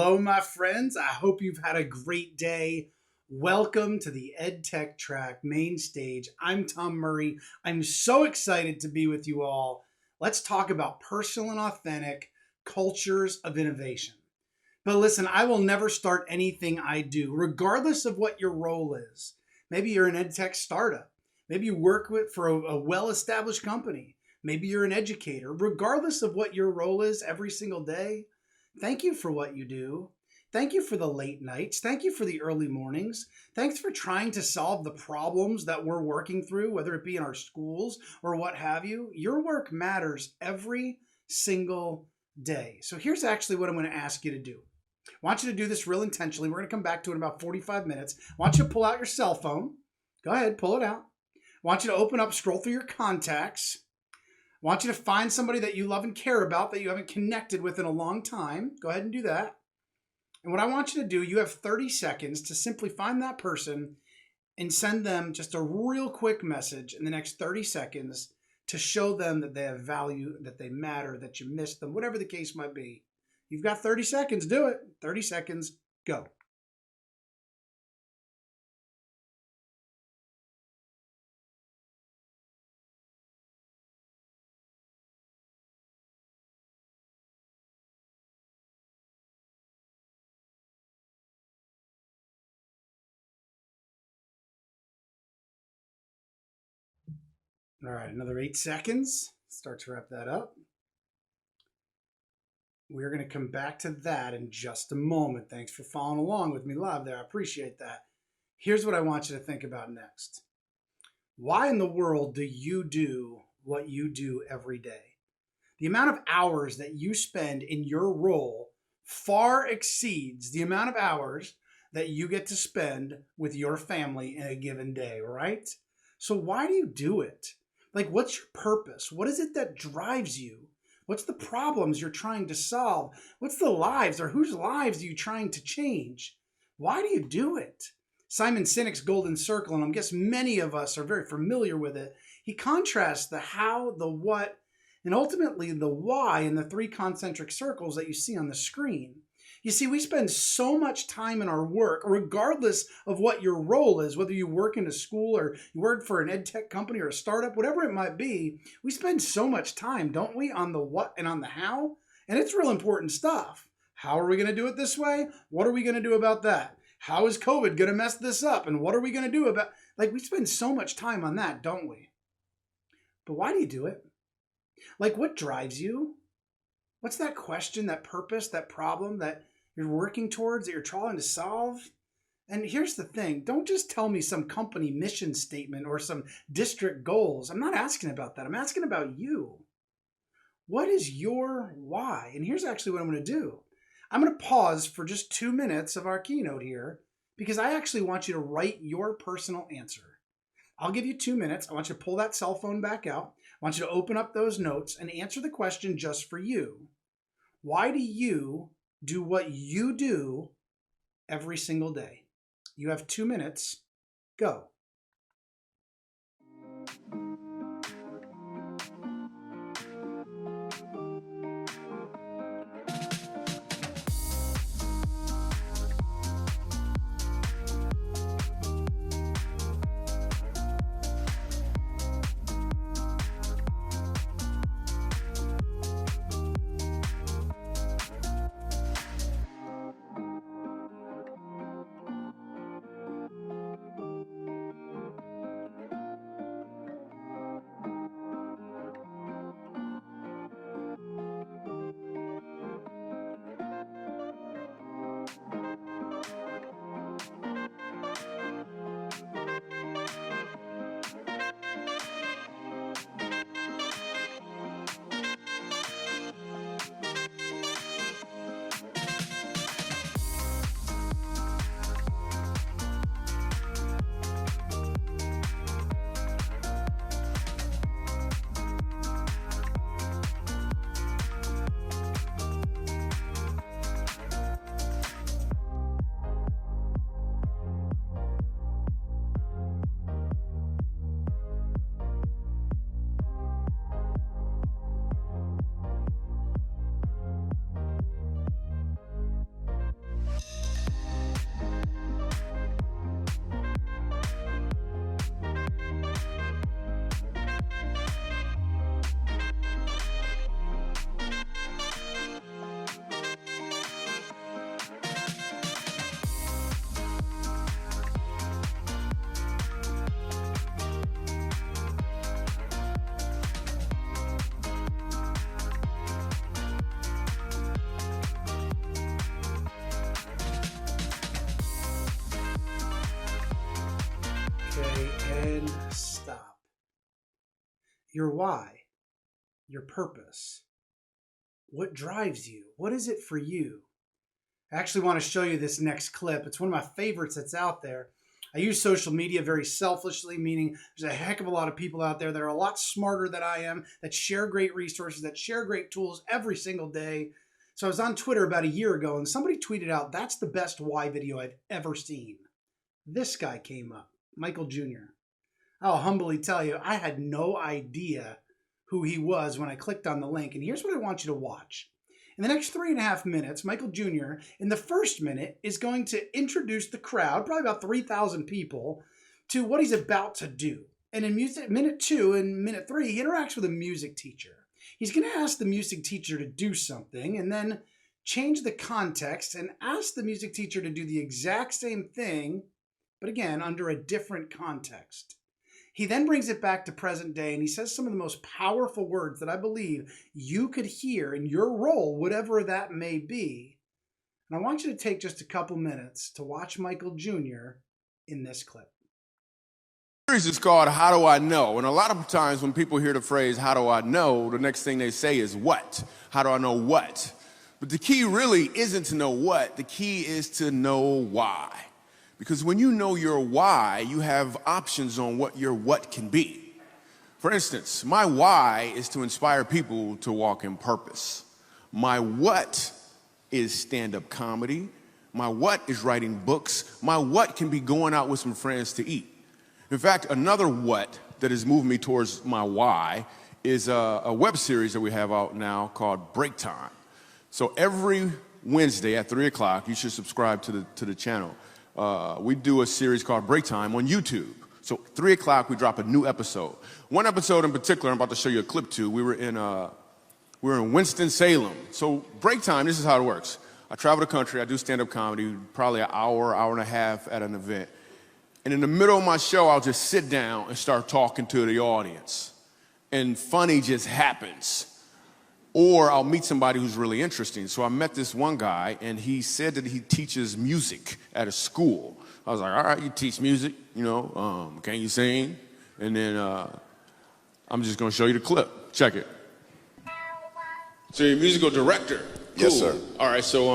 Hello, my friends. I hope you've had a great day. Welcome to the EdTech Track main stage. I'm Tom Murray. I'm so excited to be with you all. Let's talk about personal and authentic cultures of innovation. But listen, I will never start anything I do, regardless of what your role is. Maybe you're an EdTech startup. Maybe you work for a well-established company. Maybe you're an educator. Regardless of what your role is every single day, thank you for what you do. Thank you for the late nights. Thank you for the early mornings. Thanks for trying to solve the problems that we're working through, whether it be in our schools or what have you. Your work matters every single day. So here's actually what I'm going to ask you to do. I want you to do this real intentionally. We're going to come back to it in about 45 minutes. I want you to pull out your cell phone. Go ahead, pull it out. I want you to open up, scroll through your contacts. I want you to find somebody that you love and care about that you haven't connected with in a long time. Go ahead and do that. And what I want you to do, you have 30 seconds to simply find that person and send them just a real quick message in the next 30 seconds to show them that they have value, that they matter, that you missed them, whatever the case might be. You've got 30 seconds. Do it. 30 seconds. Go. All right, another 8 seconds. Start to wrap that up. We're going to come back to that in just a moment. Thanks for following along with me live there. I appreciate that. Here's what I want you to think about next. Why in the world do you do what you do every day? The amount of hours that you spend in your role far exceeds the amount of hours that you get to spend with your family in a given day, right? So why do you do it? Like, what's your purpose? What is it that drives you? What's the problems you're trying to solve? What's the lives or whose lives are you trying to change? Why do you do it? Simon Sinek's Golden Circle, and I guess many of us are very familiar with it, he contrasts the how, the what, and ultimately the why in the three concentric circles that you see on the screen. You see, we spend so much time in our work, regardless of what your role is, whether you work in a school or you work for an ed tech company or a startup, whatever it might be, we spend so much time, don't we, on the what and on the how? And it's real important stuff. How are we going to do it this way? What are we going to do about that? How is COVID going to mess this up? And what are we going to do about, we spend so much time on that, don't we? But why do you do it? What drives you? What's that question, that purpose, that problem that you're working towards, that you're trying to solve? And here's the thing, don't just tell me some company mission statement or some district goals. I'm not asking about that. I'm asking about you. What is your why? And here's actually what I'm going to do. I'm going to pause for just 2 minutes of our keynote here because I actually want you to write your personal answer. I'll give you 2 minutes. I want you to pull that cell phone back out. I want you to open up those notes and answer the question just for you. Why do you do what you do every single day? You have 2 minutes. Go. Okay, and stop. Your why, your purpose. What drives you? What is it for you? I actually want to show you this next clip. It's one of my favorites that's out there. I use social media very selfishly, meaning there's a heck of a lot of people out there that are a lot smarter than I am, that share great resources, that share great tools every single day. So I was on Twitter about a year ago and somebody tweeted out, "That's the best why video I've ever seen." This guy came up, Michael Jr. I'll humbly tell you, I had no idea who he was when I clicked on the link. And here's what I want you to watch. In the next 3.5 minutes, Michael Jr., in the first minute, is going to introduce the crowd, probably about 3,000 people, to what he's about to do. And in minute 2 and minute 3, he interacts with a music teacher. He's going to ask the music teacher to do something and then change the context and ask the music teacher to do the exact same thing, but again, under a different context. He then brings it back to present day and he says some of the most powerful words that I believe you could hear in your role, whatever that may be. And I want you to take just a couple minutes to watch Michael Jr. in this clip. The series is called How Do I Know? And a lot of times when people hear the phrase, how do I know, the next thing they say is what? How do I know what? But the key really isn't to know what, the key is to know why. Because when you know your why, you have options on what your what can be. For instance, my why is to inspire people to walk in purpose. My what is stand-up comedy. My what is writing books. My what can be going out with some friends to eat. In fact, another what that has moved me towards my why is a web series that we have out now called Break Time. So every Wednesday at 3 o'clock, you should subscribe to the channel. We do a series called Break Time on YouTube. So 3 o'clock, we drop a new episode. One episode in particular, I'm about to show you a clip to. We were in Winston-Salem. So Break Time, this is how it works. I travel the country, I do stand-up comedy, probably an hour, hour and a half at an event. And in the middle of my show, I'll just sit down and start talking to the audience. And funny just happens. Or I'll meet somebody who's really interesting. So I met this one guy, and he said that he teaches music at a school. I was like, all right, you teach music, can you sing? And then I'm just gonna show you the clip. Check it. So you're a musical director. Cool. Yes, sir. All right, so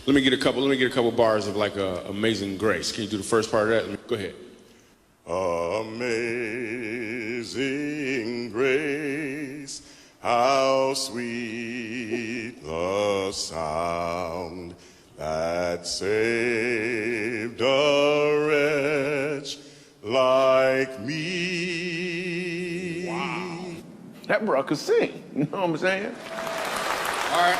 let me get a couple bars of like Amazing Grace. Can you do the first part of that? Go ahead. Amazing grace, how sweet the sound that saved a wretch like me. Wow. That bro could sing, you know what I'm saying? All right.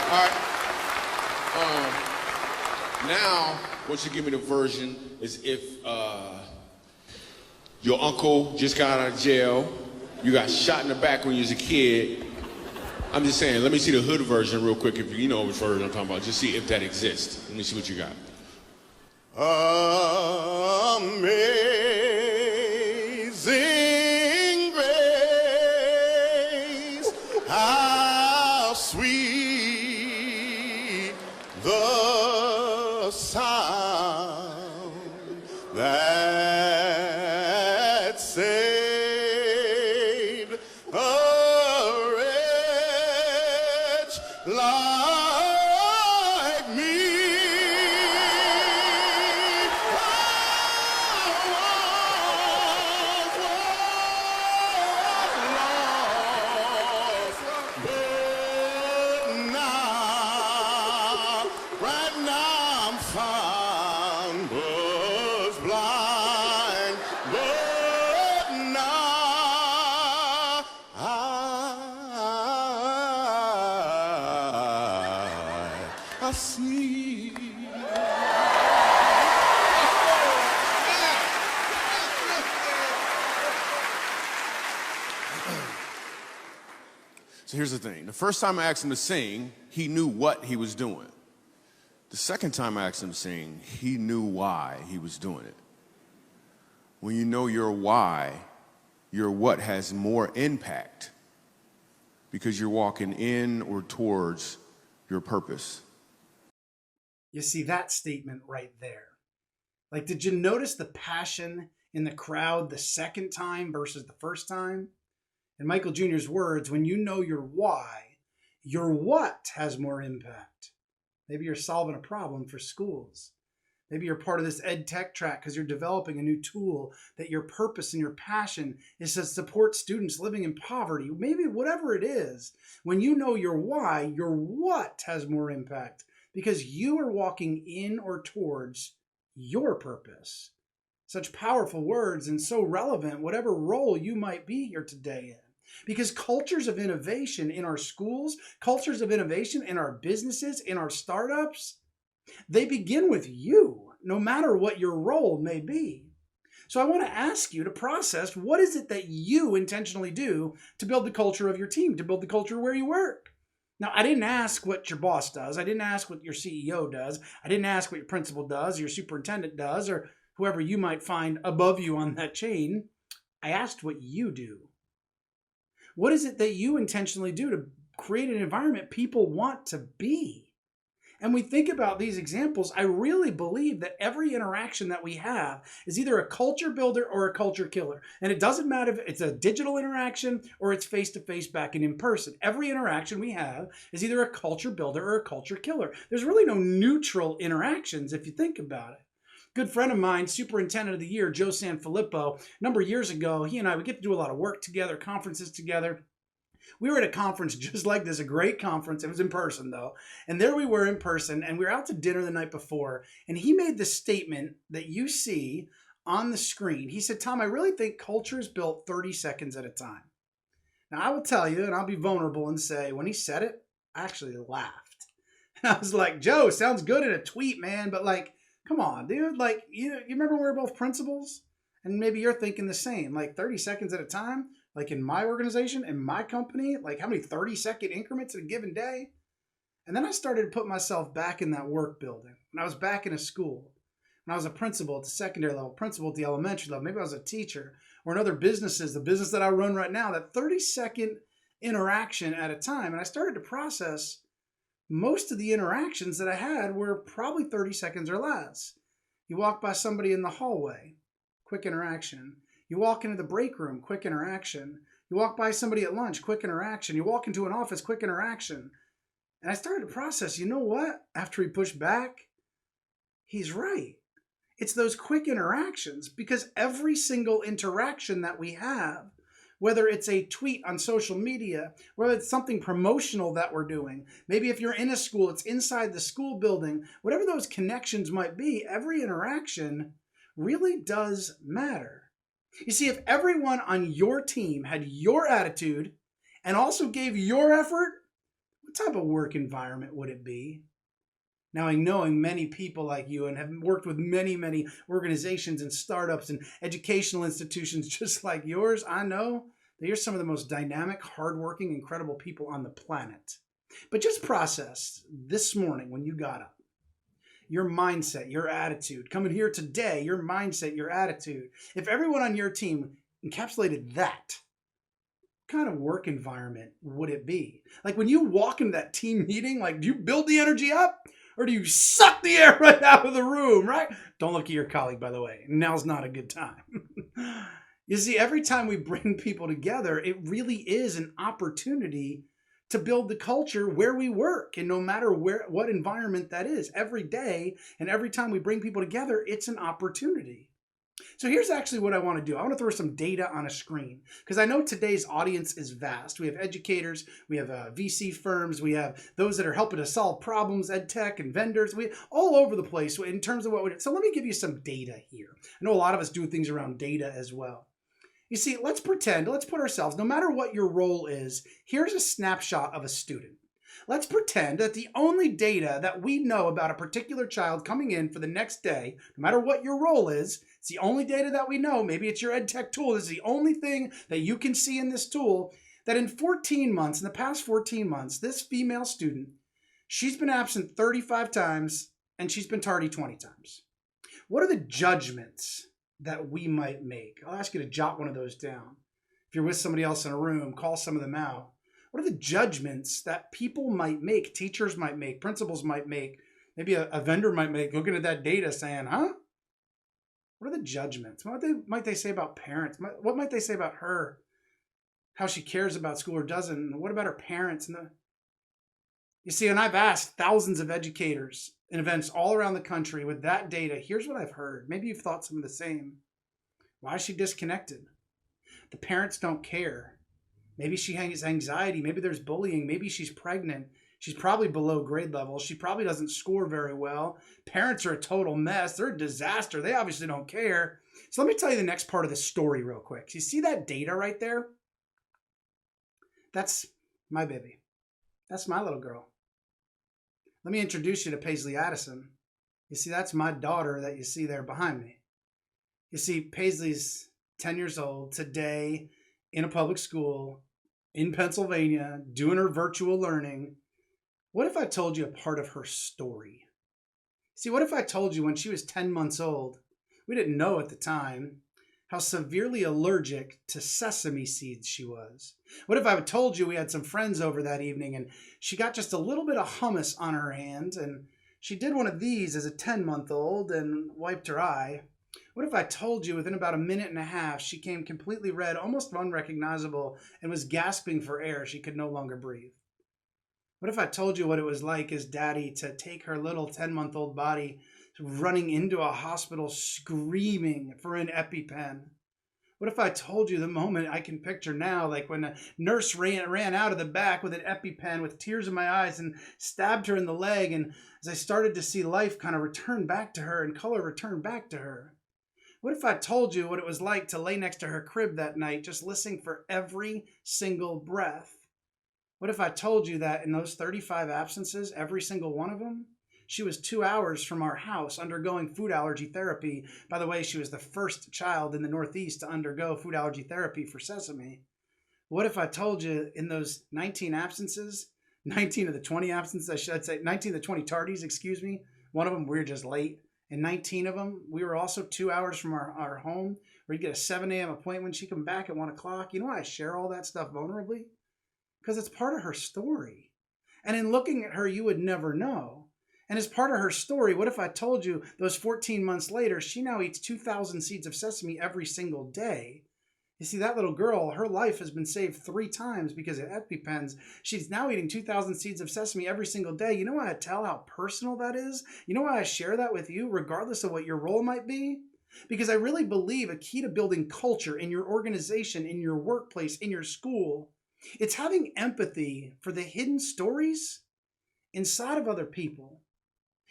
Now, what you give me the version is if your uncle just got out of jail, you got shot in the back when you was a kid. I'm just saying, let me see the hood version real quick, if you know which version I'm talking about. Just see if that exists. Let me see what you got. Amazing grace, how sweet the sound that saved a wretch like me. Right now I'm found, was blind, but now I see. So here's the thing. The first time I asked him to sing, he knew what he was doing. The second time I asked him to sing, he knew why he was doing it. When you know your why, your what has more impact because you're walking in or towards your purpose. You see that statement right there? Like, did you notice the passion in the crowd the second time versus the first time? In Michael Jr.'s words, when you know your why, your what has more impact. Maybe you're solving a problem for schools. Maybe you're part of this ed tech track because you're developing a new tool that your purpose and your passion is to support students living in poverty. Maybe whatever it is, when you know your why, your what has more impact because you are walking in or towards your purpose. Such powerful words and so relevant, whatever role you might be here today in. Because cultures of innovation in our schools, cultures of innovation in our businesses, in our startups, they begin with you, no matter what your role may be. So I want to ask you to process, what is it that you intentionally do to build the culture of your team, to build the culture where you work? Now, I didn't ask what your boss does. I didn't ask what your CEO does. I didn't ask what your principal does, your superintendent does, or whoever you might find above you on that chain. I asked what you do. What is it that you intentionally do to create an environment people want to be? And we think about these examples, I really believe that every interaction that we have is either a culture builder or a culture killer. And it doesn't matter if it's a digital interaction or it's face-to-face back and in person. Every interaction we have is either a culture builder or a culture killer. There's really no neutral interactions if you think about it. Good friend of mine, Superintendent of the Year, Joe Sanfilippo, a number of years ago, he and I, we get to do a lot of work together, conferences together. We were at a conference just like this, a great conference. It was in person though. And there we were in person and we were out to dinner the night before. And he made the statement that you see on the screen. He said, Tom, I really think culture is built 30 seconds at a time. Now I will tell you, and I'll be vulnerable and say, when he said it, I actually laughed. And I was like, Joe, sounds good in a tweet, man. But like, come on, dude. Like, you remember we were both principals? And maybe you're thinking the same, like 30 seconds at a time? Like in my organization, in my company, like how many 30-second increments in a given day? And then I started to put myself back in that work building. When I was back in a school, when I was a principal at the secondary level, principal at the elementary level, maybe I was a teacher, or in other businesses, the business that I run right now, that 30-second interaction at a time. And I started to process most of the interactions that I had were probably 30 seconds or less. You walk by somebody in the hallway, quick interaction. You walk into the break room, quick interaction. You walk by somebody at lunch, quick interaction. You walk into an office, quick interaction. And I started to process, you know what? After he pushed back, he's right. It's those quick interactions, because every single interaction that we have, whether it's a tweet on social media, whether it's something promotional that we're doing, maybe if you're in a school, it's inside the school building, whatever those connections might be, every interaction really does matter. You see, if everyone on your team had your attitude and also gave your effort, what type of work environment would it be? Now, knowing many people like you and have worked with many, many organizations and startups and educational institutions just like yours, I know that you're some of the most dynamic, hardworking, incredible people on the planet. But just process this morning when you got up. Your mindset, your attitude. Coming here today, your mindset, your attitude. If everyone on your team encapsulated that, what kind of work environment would it be? Like when you walk into that team meeting, like do you build the energy up or do you suck the air right out of the room, right? Don't look at your colleague, by the way. Now's not a good time. You see, every time we bring people together, it really is an opportunity to build the culture where we work, and no matter what environment that is, every day and every time we bring people together, it's an opportunity. So here's actually what I want to do. I want to throw some data on a screen because I know today's audience is vast. We have educators, we have VC firms, we have those that are helping to solve problems, ed tech and vendors, we all over the place in terms of what we do. So let me give you some data here. I know a lot of us do things around data as well. You see, let's put ourselves, no matter what your role is, here's a snapshot of a student. Let's pretend that the only data that we know about a particular child coming in for the next day, no matter what your role is, it's the only data that we know. Maybe it's your ed tech tool. This is the only thing that you can see in this tool, that in 14 months, in the past 14 months, this female student, she's been absent 35 times and she's been tardy 20 times. What are the judgments that we might make? I'll ask you to jot one of those down. If you're with somebody else in a room, call some of them out. What are the judgments that people might make, teachers might make, principals might make, maybe a vendor might make, looking at that data saying, huh? What are the judgments? Might they say about parents? What might they say about her? How she cares about school or doesn't? And what about her parents? You see, and I've asked thousands of educators in events all around the country with that data. Here's what I've heard. Maybe you've thought some of the same. Why is she disconnected? The parents don't care. Maybe she has anxiety. Maybe there's bullying. Maybe she's pregnant. She's probably below grade level. She probably doesn't score very well. Parents are a total mess. They're a disaster. They obviously don't care. So let me tell you the next part of the story real quick. You see that data right there? That's my baby. That's my little girl. Let me introduce you to Paisley Addison. You see, that's my daughter that you see there behind me. You see, Paisley's 10 years old today in a public school in Pennsylvania doing her virtual learning. What if I told you a part of her story? See, what if I told you when she was 10 months old, we didn't know at the time, how severely allergic to sesame seeds she was? What if I told you we had some friends over that evening and she got just a little bit of hummus on her hand and she did one of these as a 10-month-old and wiped her eye? What if I told you within about a minute and a half she came completely red, almost unrecognizable, and was gasping for air? She could no longer breathe. What if I told you what it was like as daddy to take her little 10-month-old body running into a hospital screaming for an EpiPen? What if I told you the moment I can picture now, like when a nurse ran out of the back with an EpiPen with tears in my eyes and stabbed her in the leg, and as I started to see life kind of return back to her and color return back to her? What if I told you what it was like to lay next to her crib that night, just listening for every single breath? What if I told you that in those 35 absences, every single one of them, she was 2 hours from our house undergoing food allergy therapy? By the way, she was the first child in the Northeast to undergo food allergy therapy for sesame. What if I told you in those 19 absences, 19 of the 20 absences, I should say 19 of the 20 tardies, excuse me, one of them we were just late, and 19 of them, we were also 2 hours from our home, where you get a 7 a.m. appointment, she come back at 1 o'clock. You know why I share all that stuff vulnerably? Because it's part of her story. And in looking at her, you would never know. And as part of her story, what if I told you those 14 months later, she now eats 2,000 seeds of sesame every single day? You see, that little girl, her life has been saved 3 times because of EpiPens. She's now eating 2,000 seeds of sesame every single day. You know why I tell how personal that is? You know why I share that with you, regardless of what your role might be? Because I really believe a key to building culture in your organization, in your workplace, in your school, it's having empathy for the hidden stories inside of other people.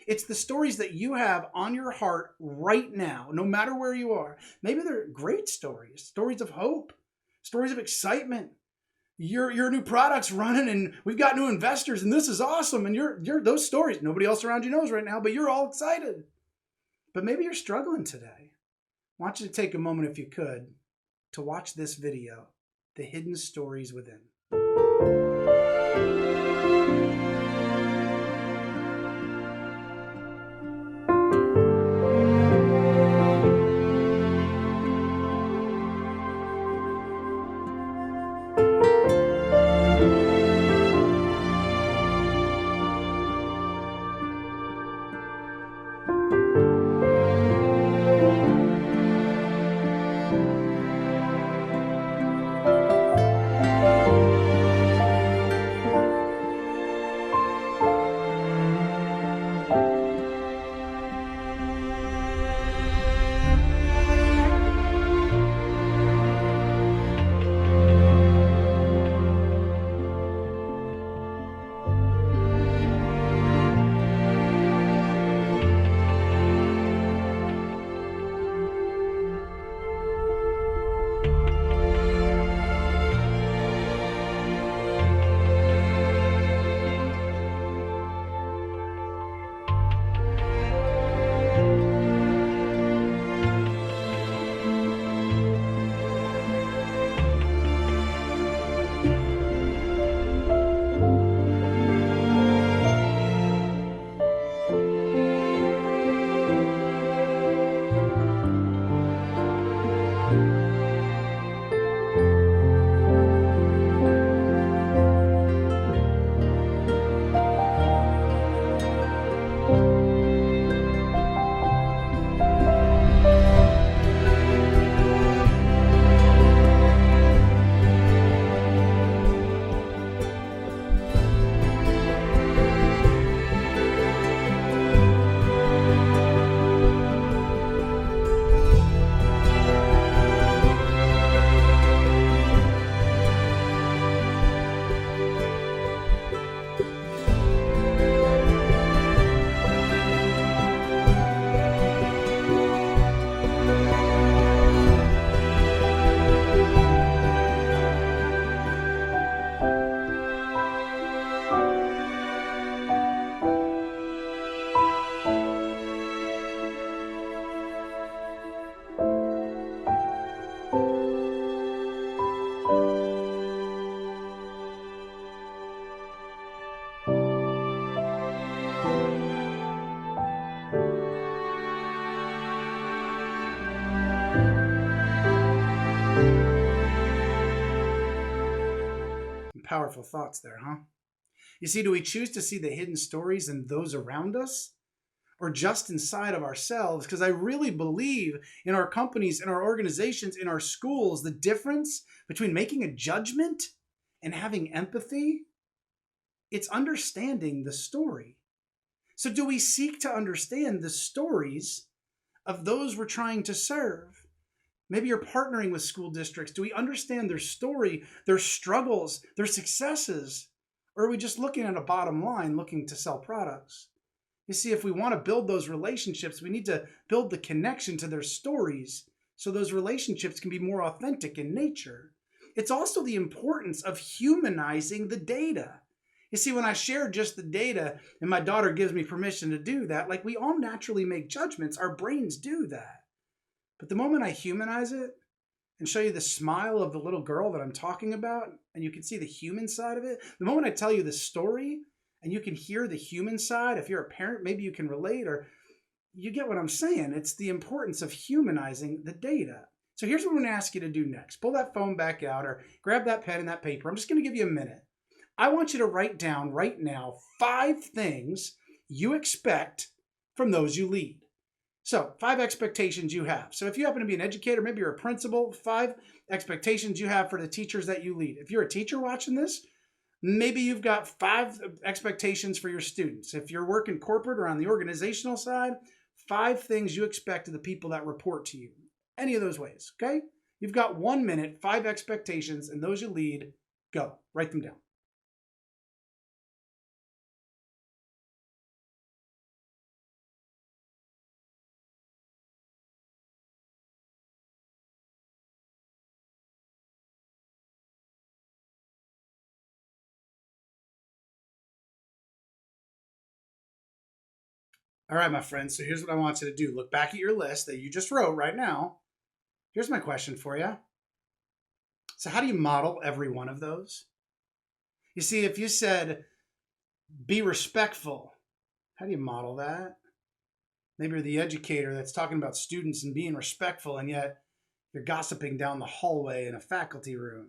It's the stories that you have on your heart right now, no matter where you are. Maybe they're great stories, stories of hope, stories of excitement. Your new product's running and we've got new investors and this is awesome. And you're those stories nobody else around you knows right now, but you're all excited. But maybe you're struggling today. I want you to take a moment, if you could, to watch this video, The Hidden Stories Within. powerful thoughts there, huh? You see, do we choose to see the hidden stories in those around us or just inside of ourselves? Because I really believe in our companies, in our organizations, in our schools, the difference between making a judgment and having empathy, it's understanding the story. So do we seek to understand the stories of those we're trying to serve? Maybe you're partnering with school districts. Do we understand their story, their struggles, their successes? Or are we just looking at a bottom line, looking to sell products? You see, if we want to build those relationships, we need to build the connection to their stories so those relationships can be more authentic in nature. It's also the importance of humanizing the data. You see, when I share just the data and my daughter gives me permission to do that, like we all naturally make judgments, our brains do that. But the moment I humanize it and show you the smile of the little girl that I'm talking about, and you can see the human side of it, the moment I tell you the story and you can hear the human side, if you're a parent, maybe you can relate, or you get what I'm saying. It's the importance of humanizing the data. So here's what I'm going to ask you to do next. Pull that phone back out or grab that pen and that paper. I'm just going to give you a minute. I want you to write down right now 5 things you expect from those you lead. So 5 expectations you have. So if you happen to be an educator, maybe you're a principal, 5 expectations you have for the teachers that you lead. If you're a teacher watching this, maybe you've got 5 expectations for your students. If you're working corporate or on the organizational side, 5 things you expect of the people that report to you. Any of those ways, okay? You've got 1 minute, 5 expectations, and those you lead, go. Write them down. All right, my friends, so here's what I want you to do. Look back at your list that you just wrote right now. Here's my question for you. So how do you model every one of those? You see, if you said, be respectful, how do you model that? Maybe you're the educator that's talking about students and being respectful, and yet you're gossiping down the hallway in a faculty room.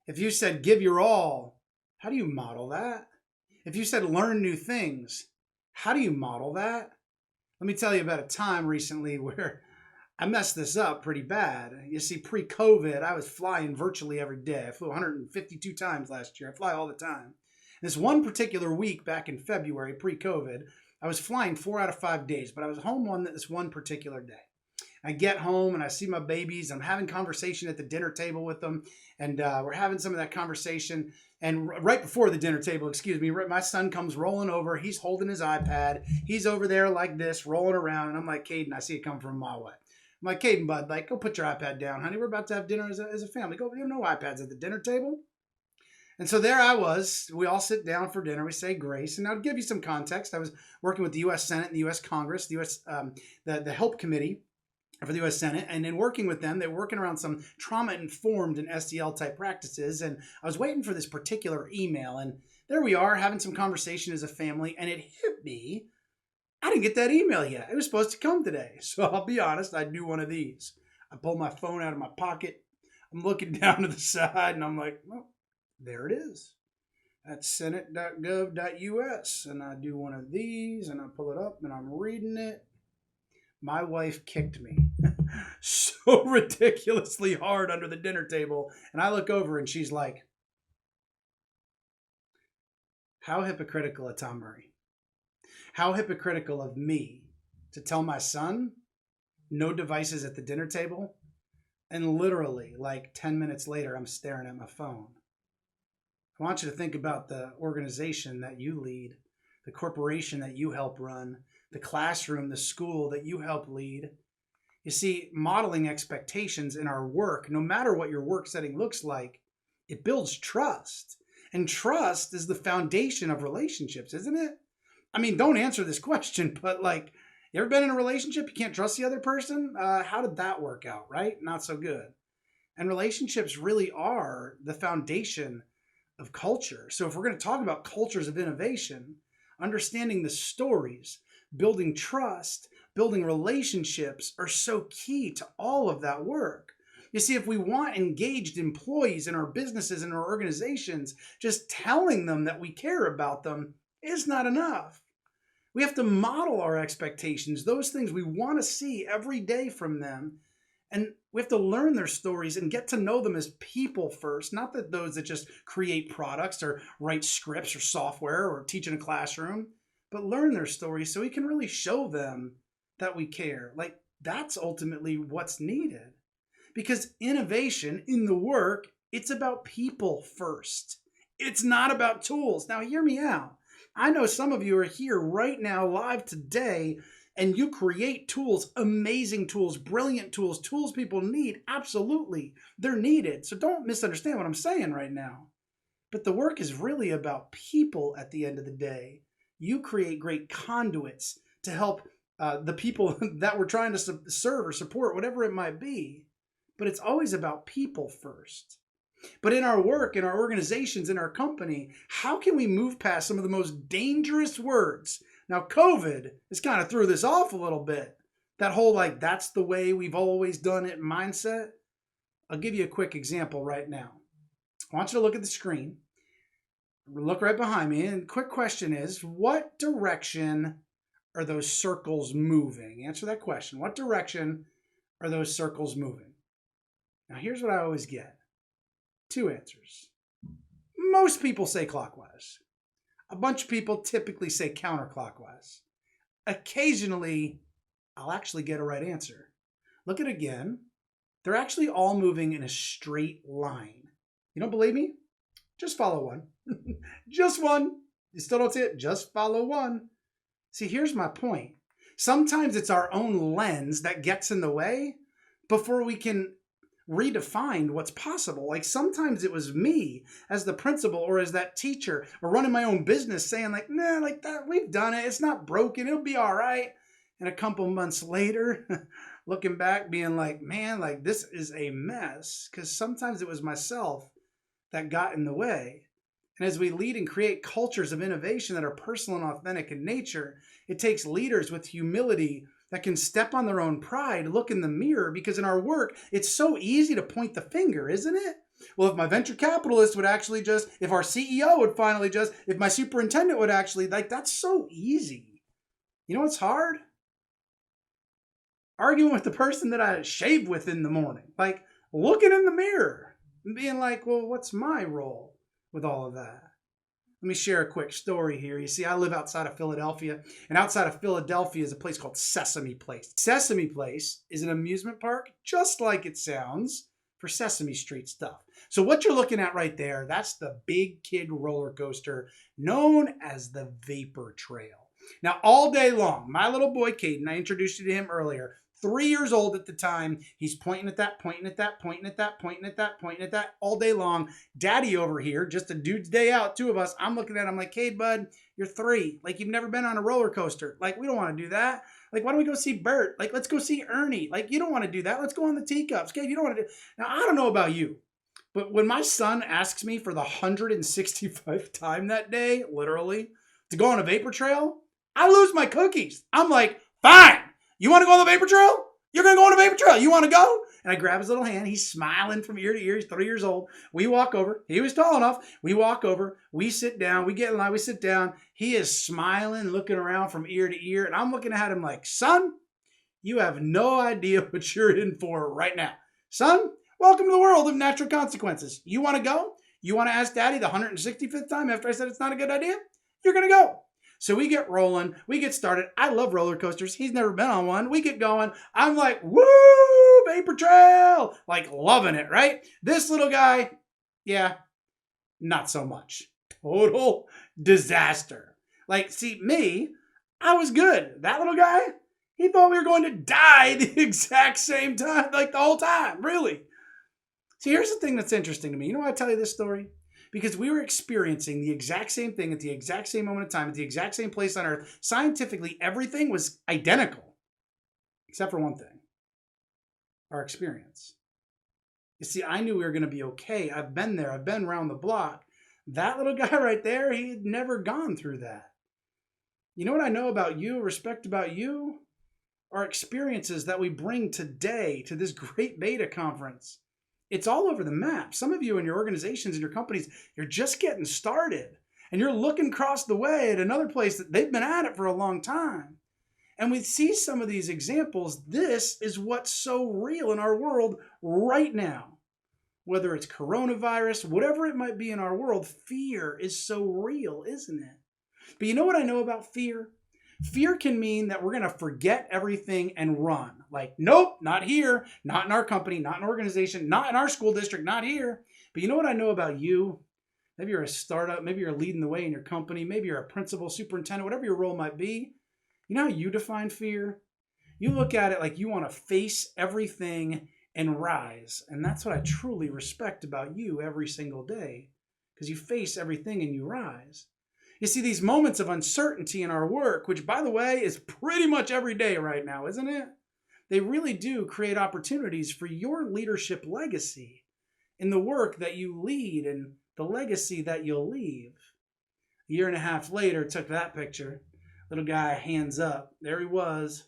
If you said, give your all, how do you model that? If you said, learn new things, how do you model that? Let me tell you about a time recently where I messed this up pretty bad. You see, pre-COVID, I was flying virtually every day. I flew 152 times last year. I fly all the time. This one particular week back in February, pre-COVID, I was flying 4 out of 5 days, but I was home on this one particular day. I get home and I see my babies. I'm having conversation at the dinner table with them, and we're having some of that conversation. And right before the dinner table, my son comes rolling over. He's holding his iPad. He's over there like this, rolling around. And I'm like, Caden, I see it come from a mile away. I'm like, Caden, bud, like, go put your iPad down, honey. We're about to have dinner as a family. Go, you have no iPads at the dinner table. And so there I was. We all sit down for dinner. We say grace. And I'll give you some context. I was working with the U.S. Senate and the U.S. Congress, the U.S. The Help Committee for the U.S. Senate. And in working with them, they were working around some trauma-informed and SEL type practices. And I was waiting for this particular email. And there we are having some conversation as a family. And it hit me. I didn't get that email yet. It was supposed to come today. So I'll be honest, I do one of these. I pull my phone out of my pocket. I'm looking down to the side and I'm like, well, there it is. That's senate.gov.us. And I do one of these and I pull it up and I'm reading it. My wife kicked me so ridiculously hard under the dinner table. And I look over and she's like, how hypocritical of Tom Murray. How hypocritical of me to tell my son no devices at the dinner table. And literally like 10 minutes later, I'm staring at my phone. I want you to think about the organization that you lead, the corporation that you help run, the classroom, the school that you help lead. You see, modeling expectations in our work, no matter what your work setting looks like, it builds trust. And trust is the foundation of relationships, isn't it? I mean, don't answer this question, but like, you ever been in a relationship? You can't trust the other person? How did that work out, right? Not so good. And relationships really are the foundation of culture. So if we're going to talk about cultures of innovation, understanding the stories, building trust, building relationships are so key to all of that work. You see, if we want engaged employees in our businesses and our organizations, just telling them that we care about them is not enough. We have to model our expectations, those things we want to see every day from them. And we have to learn their stories and get to know them as people first, not that those that just create products or write scripts or software or teach in a classroom, but learn their stories so we can really show them that we care. Like, that's ultimately what's needed. Because innovation in the work, it's about people first. It's not about tools. Now, hear me out. I know some of you are here right now, live today, and you create tools, amazing tools, brilliant tools, tools people need. Absolutely, they're needed. So don't misunderstand what I'm saying right now. But the work is really about people at the end of the day. You create great conduits to help the people that we're trying to serve or support, whatever it might be. But it's always about people first. But in our work, in our organizations, in our company, how can we move past some of the most dangerous words? Now, COVID has kind of threw this off a little bit. That whole, like, that's the way we've always done it mindset. I'll give you a quick example right now. I want you to look at the screen. Look right behind me. And quick question is, what direction are those circles moving? Answer that question. What direction are those circles moving? Now, here's what I always get. Two answers. Most people say clockwise. A bunch of people typically say counterclockwise. Occasionally, I'll actually get a right answer. Look at it again. They're actually all moving in a straight line. You don't believe me? Just follow one. Just one. You still don't see it? Just follow one. See, here's my point. Sometimes it's our own lens that gets in the way before we can redefine what's possible. Like, sometimes it was me as the principal or as that teacher or running my own business saying, like, nah, like that, we've done it. It's not broken. It'll be all right. And a couple months later, looking back, being like, man, like, this is a mess. Because sometimes it was myself that got in the way. And as we lead and create cultures of innovation that are personal and authentic in nature, it takes leaders with humility that can step on their own pride, look in the mirror, because in our work, it's so easy to point the finger, isn't it? Well, if my venture capitalist would actually just, if our CEO would finally just, if my superintendent would actually, like, that's so easy. You know what's hard? Arguing with the person that I shave with in the morning, like looking in the mirror and being like, well, what's my role with all of that? Let me share a quick story here. You see, I live outside of Philadelphia, and outside of Philadelphia is a place called Sesame Place. Sesame Place is an amusement park, just like it sounds, for Sesame Street stuff. So what you're looking at right there, that's the big kid roller coaster known as the Vapor Trail. Now, all day long, my little boy, Caden, I introduced you to him earlier, 3 years old at the time. He's pointing at that, pointing at that, pointing at that, pointing at that, pointing at that all day long. Daddy over here, just a dude's day out, two of us. I'm looking at him like, Cade, bud, you're 3. Like, you've never been on a roller coaster. Like, we don't want to do that. Like, why don't we go see Bert? Like, let's go see Ernie. Like, you don't want to do that. Let's go on the teacups. Cade, you don't want to do. Now, I don't know about you, but when my son asks me for the 165th time that day, literally, to go on a vapor trail, I lose my cookies. I'm like, fine. You want to go on the vapor trail? You're going to go on a vapor trail. You want to go? And I grab his little hand. He's smiling from ear to ear. He's 3 years old. We walk over. He was tall enough. We walk over. We sit down. We get in line. We sit down. He is smiling, looking around from ear to ear. And I'm looking at him like, son, you have no idea what you're in for right now. Son, welcome to the world of natural consequences. You want to go? You want to ask Daddy the 165th time after I said it's not a good idea? You're going to go. So we get rolling, we get started. I love roller coasters. He's never been on one. We get going. I'm like, woo, vapor trail, like loving it, right? This little guy, yeah, not so much. Total disaster. Like, see, me, I was good. That little guy, he thought we were going to die the exact same time, like the whole time, really. See, here's the thing that's interesting to me. You know why I tell you this story? Because we were experiencing the exact same thing at the exact same moment of time, at the exact same place on Earth. Scientifically, everything was identical, except for one thing, our experience. You see, I knew we were going to be okay. I've been there. I've been around the block. That little guy right there, he had never gone through that. You know what I know about you, respect about you? Our experiences that we bring today to this great beta conference. It's all over the map. Some of you in your organizations and your companies, you're just getting started. And you're looking across the way at another place that they've been at it for a long time. And we see some of these examples. This is what's so real in our world right now. Whether it's coronavirus, whatever it might be in our world, fear is so real, isn't it? But you know what I know about fear? Fear can mean that we're going to forget everything and run. Like, nope, not here, not in our company, not in our organization, not in our school district, not here. But you know what I know about you? Maybe you're a startup, maybe you're leading the way in your company, maybe you're a principal, superintendent, whatever your role might be. You know how you define fear? You look at it like you want to face everything and rise. And that's what I truly respect about you every single day, because you face everything and you rise. You see, these moments of uncertainty in our work, which, by the way, is pretty much every day right now, isn't it? They really do create opportunities for your leadership legacy in the work that you lead and the legacy that you'll leave. A year and a half later, took that picture. Little guy, hands up. There he was.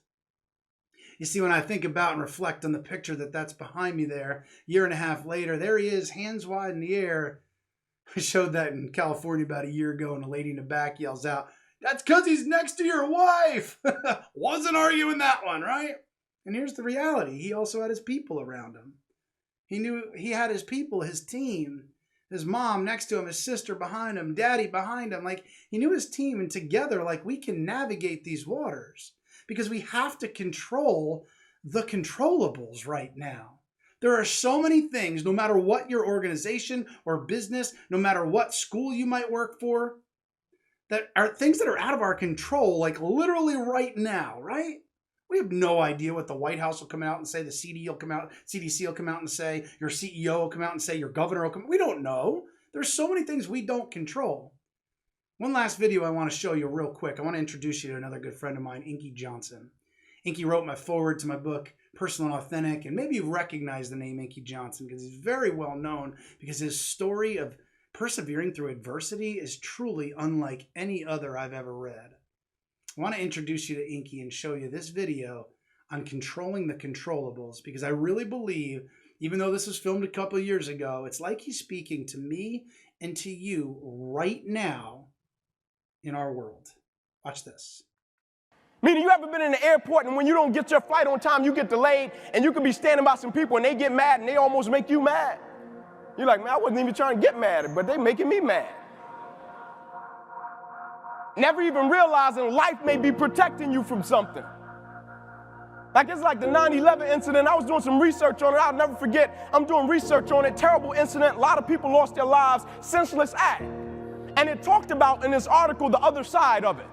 You see, when I think about and reflect on the picture that's behind me there, a year and a half later, there he is, hands wide in the air. I showed that in California about a year ago, and a lady in the back yells out, "That's because he's next to your wife." Wasn't arguing that one, right? And here's the reality. He also had his people around him. He knew he had his people, his team, his mom next to him, his sister behind him, daddy behind him. Like, he knew his team, and together, like, we can navigate these waters because we have to control the controllables right now. There are so many things, no matter what your organization or business, no matter what school you might work for, that are things that are out of our control, like literally right now, right? We have no idea what the White House will come out and say, the CDC will come out and say, your CEO will come out and say, your governor will come. We don't know. There's so many things we don't control. One last video I want to show you real quick. I want to introduce you to another good friend of mine, Inky Johnson. Inky wrote my foreword to my book, Personal and Authentic, and maybe you recognize the name Inky Johnson because he's very well known because his story of persevering through adversity is truly unlike any other I've ever read. I want to introduce you to Inky and show you this video on controlling the controllables because I really believe, even though this was filmed a couple of years ago, it's like he's speaking to me and to you right now in our world. Watch this. Meaning, you ever been in the airport and when you don't get your flight on time, you get delayed and you could be standing by some people and they get mad and they almost make you mad? You're like, man, I wasn't even trying to get mad, but they making me mad. Never even realizing life may be protecting you from something. Like, it's like the 9/11 incident. I was doing some research on it. I'll never forget. I'm doing research on it. Terrible incident. A lot of people lost their lives. Senseless act. And it talked about in this article the other side of it.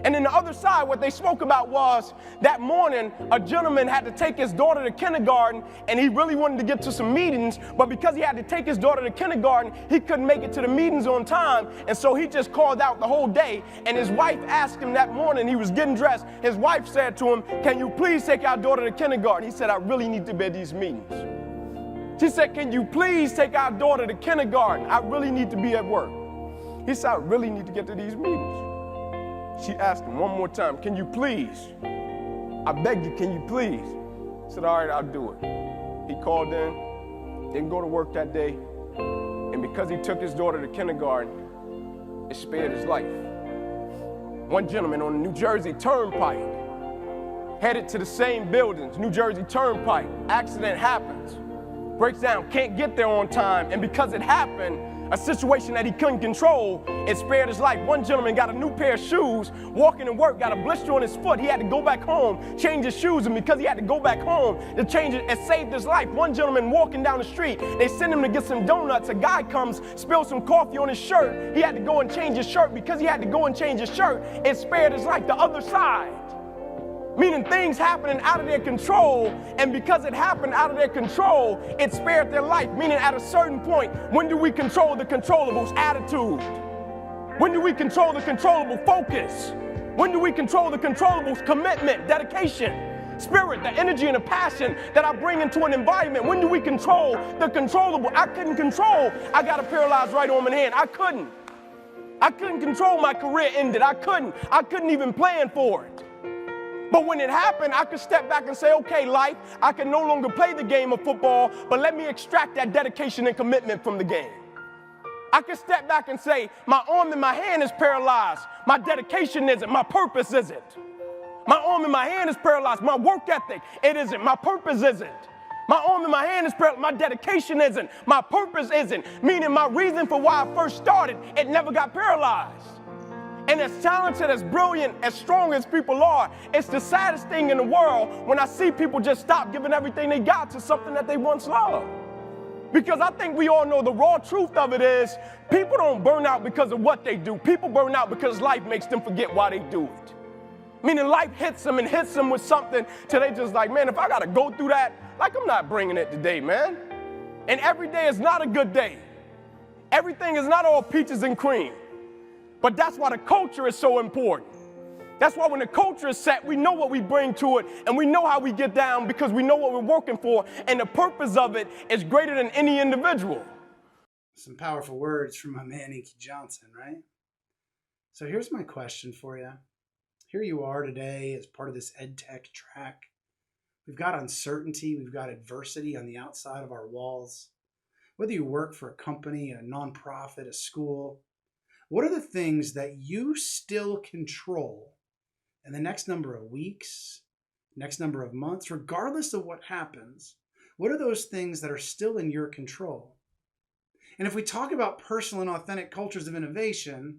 And in the other side, what they spoke about was that morning, a gentleman had to take his daughter to kindergarten, and he really wanted to get to some meetings, but because he had to take his daughter to kindergarten, he couldn't make it to the meetings on time, and so he just called out the whole day, and his wife asked him that morning, he was getting dressed, his wife said to him, "Can you please take our daughter to kindergarten?" He said, "I really need to be at these meetings." She said, "Can you please take our daughter to kindergarten? I really need to be at work." He said, "I really need to get to these meetings." She asked him one more time, "Can you please? I beg you, can you please?" He said, "All right, I'll do it." He called in, didn't go to work that day, and because he took his daughter to kindergarten, it spared his life. One gentleman on the New Jersey Turnpike, headed to the same buildings, New Jersey Turnpike, accident happens, breaks down, can't get there on time, and because it happened, a situation that he couldn't control, it spared his life. One gentleman got a new pair of shoes, walking to work, got a blister on his foot. He had to go back home, change his shoes, and because he had to go back home to change it, it saved his life. One gentleman walking down the street, they send him to get some donuts. A guy comes, spills some coffee on his shirt. He had to go and change his shirt. Because he had to go and change his shirt, it spared his life. The other side. Meaning things happening out of their control, and because it happened out of their control, it spared their life. Meaning at a certain point, when do we control the controllables? Attitude. When do we control the controllable? Focus. When do we control the controllables? Commitment, dedication, spirit, the energy and the passion that I bring into an environment. When do we control the controllable? I couldn't control. I got a paralyzed right arm and hand. I couldn't control my career ended. I couldn't even plan for it. But when it happened, I could step back and say, okay, life, I can no longer play the game of football, but let me extract that dedication and commitment from the game. I can step back and say, my arm and my hand is paralyzed. My dedication isn't. My purpose isn't. My arm and my hand is paralyzed. My work ethic, it isn't. My purpose isn't. My arm and my hand is paralyzed. My dedication isn't. My purpose isn't. Meaning my reason for why I first started, it never got paralyzed. And as talented, as brilliant, as strong as people are, it's the saddest thing in the world when I see people just stop giving everything they got to something that they once loved. Because I think we all know the raw truth of it is people don't burn out because of what they do. People burn out because life makes them forget why they do it. Meaning life hits them and hits them with something till they just like, man, if I got to go through that, like I'm not bringing it today, man. And every day is not a good day. Everything is not all peaches and cream. But that's why the culture is so important. That's why when the culture is set, we know what we bring to it, and we know how we get down because we know what we're working for, and the purpose of it is greater than any individual. Some powerful words from my man, Inky Johnson, right? So here's my question for you. Here you are today as part of this EdTech track. We've got uncertainty, we've got adversity on the outside of our walls. Whether you work for a company, a nonprofit, a school, what are the things that you still control in the next number of weeks, next number of months, regardless of what happens? What are those things that are still in your control? And if we talk about personal and authentic cultures of innovation,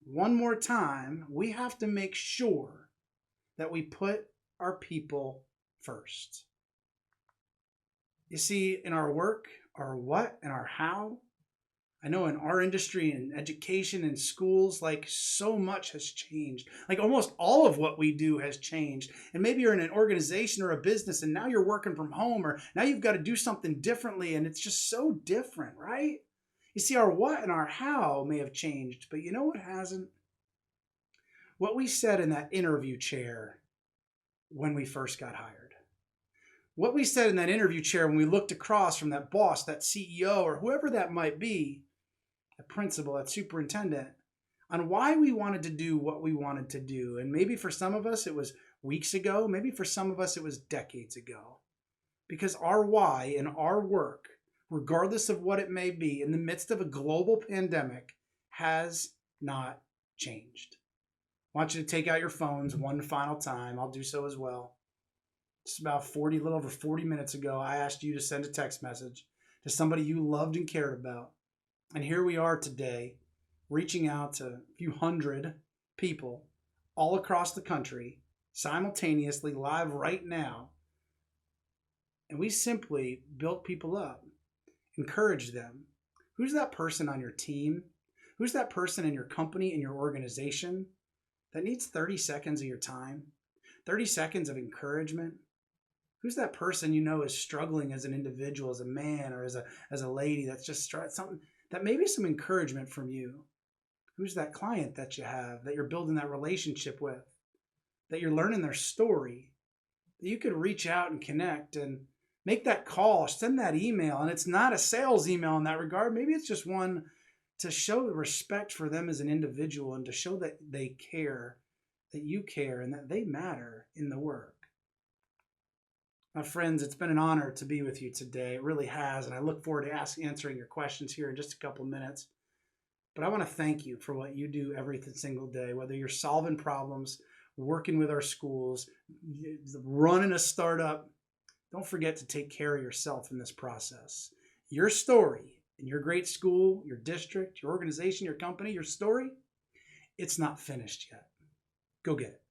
one more time, we have to make sure that we put our people first. You see, in our work, our what and our how, I know in our industry and education and schools, like so much has changed. Like almost all of what we do has changed. And maybe you're in an organization or a business and now you're working from home, or now you've got to do something differently, and it's just so different, right? You see, our what and our how may have changed, but you know what hasn't? What we said in that interview chair when we first got hired. What we said in that interview chair when we looked across from that boss, that CEO, or whoever that might be, that principal, that superintendent, on why we wanted to do what we wanted to do. And maybe for some of us it was weeks ago, maybe for some of us it was decades ago. Because our why in our work, regardless of what it may be, in the midst of a global pandemic, has not changed. I want you to take out your phones one final time. I'll do so as well. Just about a little over 40 minutes ago, I asked you to send a text message to somebody you loved and cared about. And here we are today, reaching out to a few hundred people all across the country, simultaneously, live right now. And we simply built people up, encouraged them. Who's that person on your team? Who's that person in your company, in your organization that needs 30 seconds of your time? 30 seconds of encouragement? Who's that person you know is struggling as an individual, as a man, or as a lady that's just something that maybe some encouragement from you? Who's that client that you have, that you're building that relationship with, that you're learning their story, that you could reach out and connect and make that call, send that email? And it's not a sales email in that regard. Maybe it's just one to show the respect for them as an individual and to show that they care, that you care, and that they matter in the work. My friends, it's been an honor to be with you today. It really has, and I look forward to answering your questions here in just a couple of minutes. But I want to thank you for what you do every single day, whether you're solving problems, working with our schools, running a startup. Don't forget to take care of yourself in this process. Your story in your great school, your district, your organization, your company, your story, it's not finished yet. Go get it.